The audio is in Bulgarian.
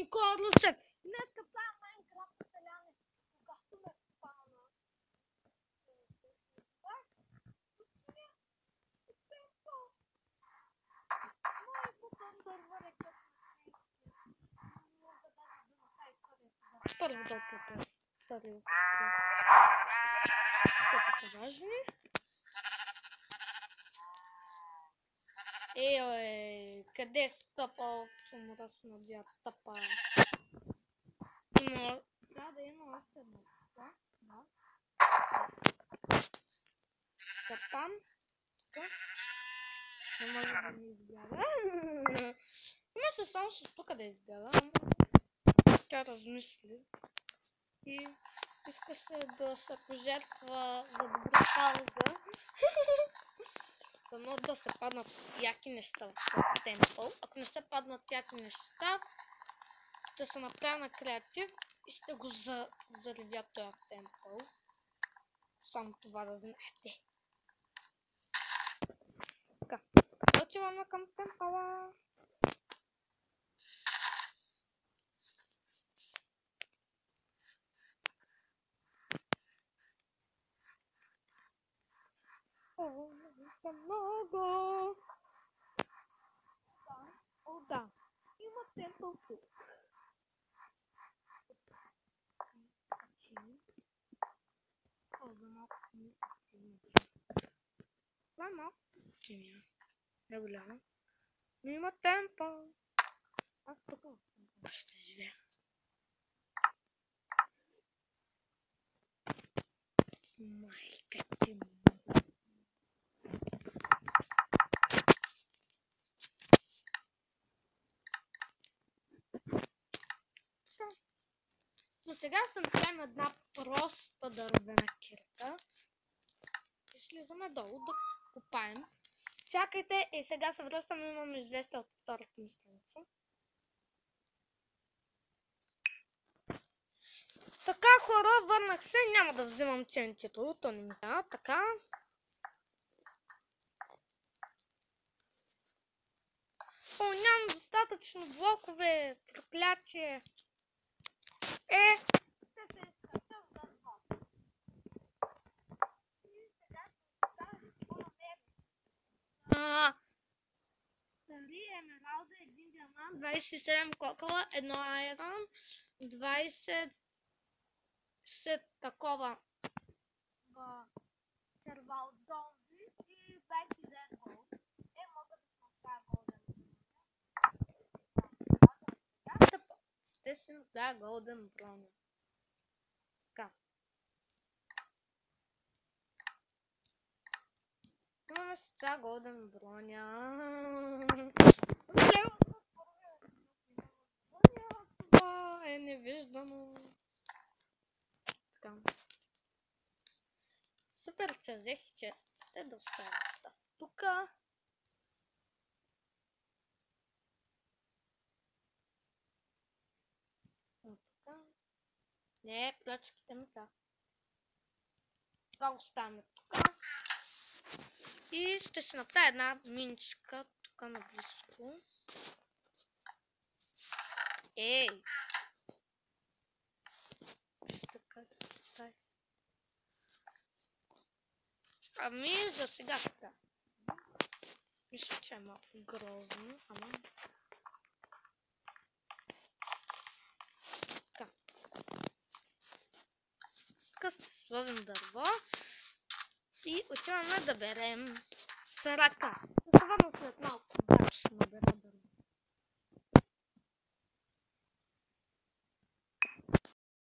Никола Русев. Днеска правя Майнкрафт селяне. Когато ме спана. Първо толкова. Първо. Колко са важни. Къде стъпал? Съм разсъдя тъпа. Но трябва да има още едно. Да. Там. Тук. Не може да ми избяга. Има се само с тук да избяга. Тя размисли. И иска се да се пожертва за добра кауза. Дано да се паднат яки неща в този темпъл. Ако не се паднат яки неща, ще се направя на креатив и ще го заредя този темпъл. Само това да знаете. Така, отиваме към темпъла. Много. Да. Има темпъл тук. За малко ми това е малко пустиня. Не голяма. Но има темпъл. Аз тук ще живея. Майка ти му. За сега ще направим една проста дървена кирка. И слизаме долу да копаем. Чакайте и сега се връщаме, имам известие от втората ми страница. Така, хора, върнах се, няма да взимам центито, то не ми трябва, така. О, нямам достатъчно блокове, проклятие. Стари емералда, 1 диамант, 27 кокала, 1 айрон, 20 такова сервал зомби и 29 голд. Мога да се направя голден. Естествено, да, голден броня. Така. Имаме сега голден броня. Това е невиждано. Така. Супер, се взех и чест. Те да оставя неща. Тука. Така. Не, плячките ми така. Това оставяме тук. И ще се направя една миничка тук наблизко. Ей! Така. Ами за сега така. Мисля, че е малко грозно, ама... Така. Тук ще сложим дърво. И отиваме да берем с ръка. Особено след малко да ще набера дърво.